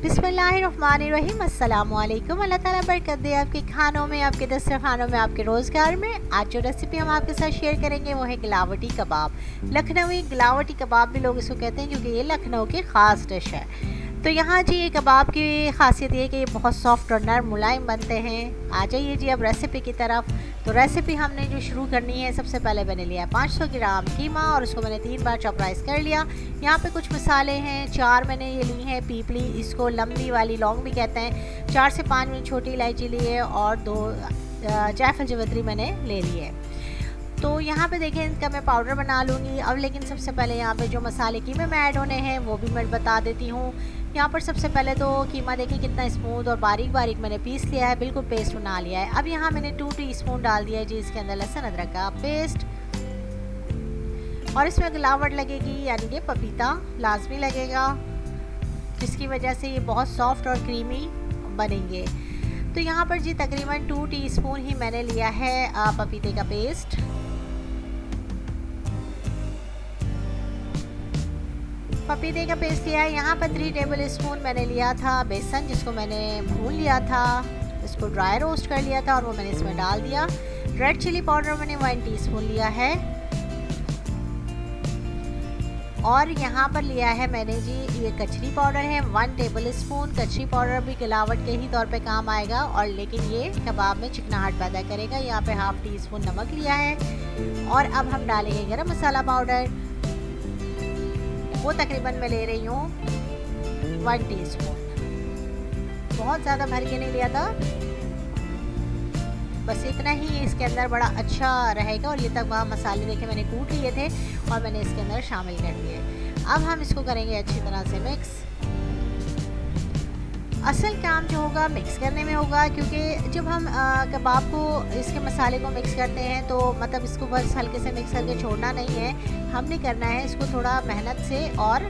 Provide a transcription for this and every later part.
बिस्मिल्लाहिर्रहमानिर्रहीम। अस्सलाम वालेकुम। अल्लाह ताला बरकत दे आपके खानों में, आपके दस्तरखानों में, आपके रोज़गार में। आज जो रेसिपी हम आपके साथ शेयर करेंगे वो है गिलावटी कबाब। लखनवी गिलावटी कबाब भी लोग इसको कहते हैं क्योंकि ये लखनऊ की ख़ास डिश है। तो यहाँ जी ये कबाब की खासियत ये है कि ये बहुत सॉफ्ट और नरम मुलायम बनते हैं। आ जाइए जी अब रेसिपी की तरफ। तो रेसिपी हमने जो शुरू करनी है, सबसे पहले मैंने लिया है 500 ग्राम कीमा और उसको मैंने 3 बार चॉपराइज कर लिया। यहाँ पे कुछ मसाले हैं, 4 मैंने ये ली हैं पीपली, इसको लंबी वाली लौंग भी कहते हैं। 4 से 5 मैंने छोटी इलायची ली है और 2 जायफल जवित्री मैंने ले ली है। तो यहाँ पे देखें इनका मैं पाउडर बना लूँगी अब। लेकिन सबसे पहले यहाँ पे जो मसाले कीमे में ऐड होने हैं वो भी मैं बता देती हूँ। यहाँ पर सबसे पहले तो कीमा देखें कितना स्मूथ और बारीक बारीक मैंने पीस लिया है, बिल्कुल पेस्ट बना लिया है। अब यहाँ मैंने 2 टीस्पून डाल दिया है जी इसके अंदर लहसुन अदरक का पेस्ट, और इसमें गिलावट लगेगी यानी कि पपीता लाजमी लगेगा, जिसकी वजह से ये बहुत सॉफ्ट और क्रीमी बनेंगे। तो यहाँ पर जी तकरीबन 2 टीस्पून ही मैंने लिया है पपीते का पेस्ट। पपीते का पेस्ट लिया है। यहाँ पर 3 टेबल स्पून मैंने लिया था बेसन, जिसको मैंने भून लिया था, इसको ड्राई रोस्ट कर लिया था और वो मैंने इसमें डाल दिया। रेड चिली पाउडर मैंने 1 टीस्पून लिया है, और यहाँ पर लिया है मैंने जी ये कचरी पाउडर है 1 टेबल स्पून। कचरी पाउडर भी गिलावट के ही तौर पे काम आएगा, और लेकिन ये कबाब में चिकनाहट पैदा करेगा। यहाँ पे ½ टीस्पून नमक लिया है, और अब हम डालेंगे गरम मसाला पाउडर, वो तकरीबन मैं ले रही हूँ 1 टीस्पून। बहुत ज़्यादा भर के नहीं लिया था, बस इतना ही इसके अंदर बड़ा अच्छा रहेगा। और ये तक वहाँ मसाले देखे मैंने कूट लिए थे और मैंने इसके अंदर शामिल कर दिए। अब हम इसको करेंगे अच्छी तरह से मिक्स। असल काम जो होगा मिक्स करने में होगा, क्योंकि जब हम कबाब को इसके मसाले को मिक्स करते हैं तो मतलब इसको बस हल्के से मिक्स करके छोड़ना नहीं है, हमने करना है इसको थोड़ा मेहनत से और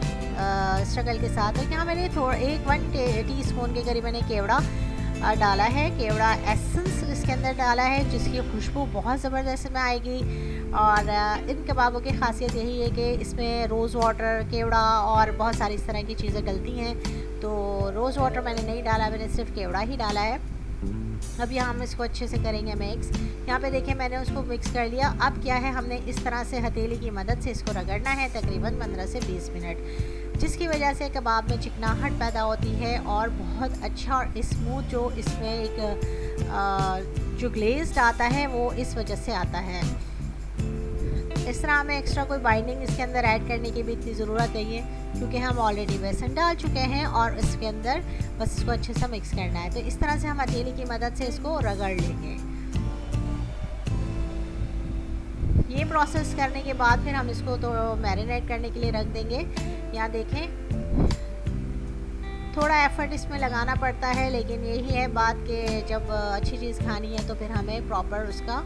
स्ट्रगल के साथ। तो यहाँ मैंने 1 टीस्पून के करीब मैंने केवड़ा डाला है, केवड़ा एसेंस इसके अंदर डाला है, जिसकी खुशबू बहुत ज़बरदस्त में आएगी। और इन कबाबों की खासियत यही है कि इसमें रोज़ वाटर, केवड़ा और बहुत सारी इस तरह की चीज़ें डलती हैं। तो रोज़ वाटर मैंने नहीं डाला, मैंने सिर्फ केवड़ा ही डाला है। अब यहाँ हम इसको अच्छे से करेंगे मिक्स। यहाँ पे देखें मैंने उसको मिक्स कर लिया। अब क्या है, हमने इस तरह से हथेली की मदद से इसको रगड़ना है तकरीबन 15 से 20 मिनट, जिसकी वजह से कबाब में चिकनाहट पैदा होती है और बहुत अच्छा और स्मूथ जो इसमें एक जो ग्लेज़्ड आता है वो इस वजह से आता है। इस तरह हमें एक्स्ट्रा कोई बाइंडिंग इसके अंदर ऐड करने की भी इतनी ज़रूरत नहीं है, क्योंकि हम ऑलरेडी बेसन डाल चुके हैं और इसके अंदर बस इसको अच्छे से मिक्स करना है। तो इस तरह से हम हथेली की मदद से इसको रगड़ लेंगे। ये प्रोसेस करने के बाद फिर हम इसको तो मैरिनेट करने के लिए रख देंगे। यहाँ देखें थोड़ा एफर्ट इसमें लगाना पड़ता है, लेकिन यही है बात कि जब अच्छी चीज़ खानी है तो फिर हमें प्रॉपर उसका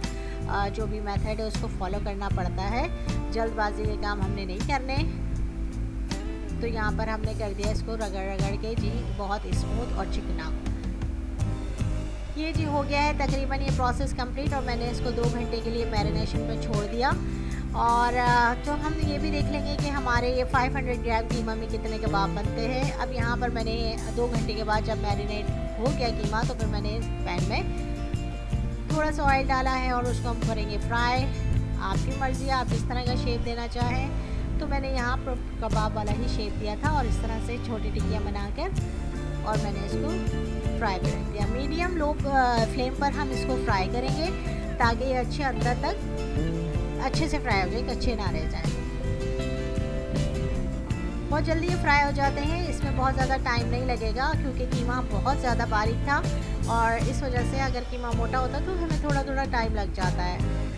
जो भी मेथड है उसको फॉलो करना पड़ता है। जल्दबाजी के काम हमने नहीं करने। तो यहाँ पर हमने कर दिया इसको रगड़ रगड़ के जी बहुत स्मूथ और चिकना। ये जी हो गया है तकरीबन ये प्रोसेस कंप्लीट, और मैंने इसको 2 घंटे के लिए मैरिनेशन पे छोड़ दिया। और तो हम ये भी देख लेंगे कि हमारे ये 500 ग्राम कीमा में कितने कबाब बनते हैं। अब यहाँ पर मैंने 2 घंटे के बाद जब मैरिनेट हो गया कीमा, तो फिर मैंने इस पैन में थोड़ा सा ऑयल डाला है और उसको हम करेंगे फ्राई। आपकी मर्ज़ी, आप इस तरह का शेप देना चाहें तो मैंने यहाँ पर कबाब वाला ही शेप दिया था, और इस तरह से छोटी टिक्कियाँ बनाकर और मैंने इसको फ्राई कर दिया। मीडियम लो फ्लेम पर हम इसको फ्राई करेंगे ताकि ये अच्छे अंदर तक अच्छे से फ्राई हो जाए, कच्चे ना रह जाए। बहुत जल्दी ये फ्राई हो जाते हैं, इसमें बहुत ज़्यादा टाइम नहीं लगेगा क्योंकि कीमा बहुत ज़्यादा बारीक था, और इस वजह से अगर कीमा मोटा होता तो हमें थोड़ा थोड़ा टाइम लग जाता है।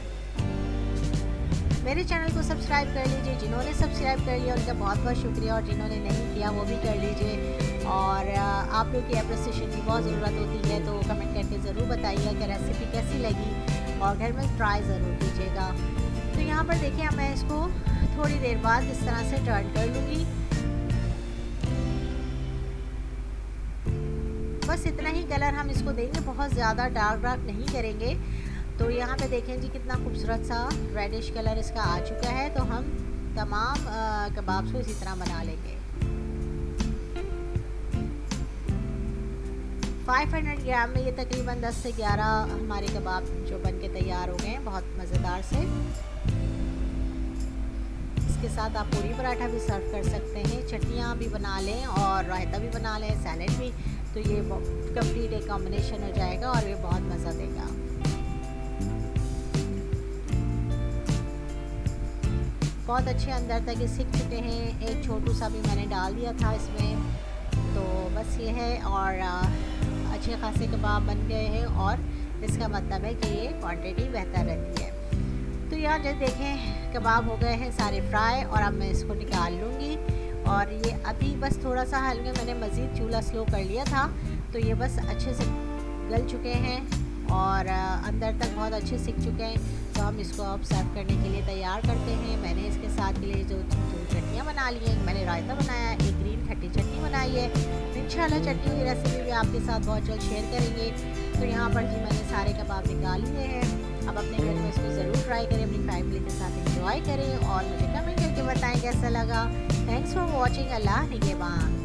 मेरे चैनल को सब्सक्राइब कर लीजिए, जिन्होंने सब्सक्राइब कर लिया उनका बहुत बहुत शुक्रिया, और जिन्होंने नहीं किया वो भी कर लीजिए। और आप लोग की अप्रिसिएशन की बहुत ज़रूरत होती है, तो कमेंट करके ज़रूर बताइएगा कि रेसिपी कैसी लगी, और घर में ट्राई ज़रूर कीजिएगा। तो यहाँ पर देखिए मैं इसको थोड़ी देर बाद इस तरह से टर्न कर लूँगी। बस इतना ही कलर हम इसको देंगे, बहुत ज़्यादा डार्क नहीं करेंगे। तो यहाँ पे देखें जी कितना खूबसूरत सा रेडिश कलर इसका आ चुका है। तो हम तमाम कबाब्स को इसी तरह बना लेंगे। 500 ग्राम में ये तकरीबन 10 से 11 हमारे कबाब जो बन के तैयार हो गए हैं, बहुत मज़ेदार से। इसके साथ आप पूरी पराठा भी सर्व कर सकते हैं, चटनियाँ भी बना लें और रायता भी बना लें, सैलेड भी, तो ये कंप्लीट एक कॉम्बिनेशन हो जाएगा और ये बहुत मज़ा देगा। बहुत अच्छे अंदर तक ये सीख चुके हैं। एक छोटू सा भी मैंने डाल दिया था इसमें, तो बस ये है। और अच्छे खासे कबाब बन गए हैं और इसका मतलब है कि ये क्वांटिटी बेहतर रहती है। तो यहाँ जब देखें कबाब हो गए हैं सारे फ्राई और अब मैं इसको निकाल लूँगी। और ये अभी बस थोड़ा सा हल्के मैंने मज़ीद चूल्हा स्लो कर लिया था, तो ये बस अच्छे से गल चुके हैं और अंदर तक बहुत अच्छे सीख चुके हैं। तो हम इसको अब सर्व करने के लिए तैयार करते हैं। मैंने इसके साथ के लिए जो चटनियाँ बना ली हैं, मैंने रायता बनाया, एक ग्रीन खट्टी चटनी बनाई है। इंशाल्लाह चटनी की रेसिपी भी आपके साथ बहुत जल्द शेयर करेंगे। तो यहाँ पर जी मैंने सारे कबाब निकाल लिए हैं। अब अपने घर में इसको ज़रूर ट्राई करें, अपनी फैमिली के साथ एंजॉय करें और मुझे कमेंट करके बताएं कैसा लगा। Thanks for watching. अल्लाह निगहबान।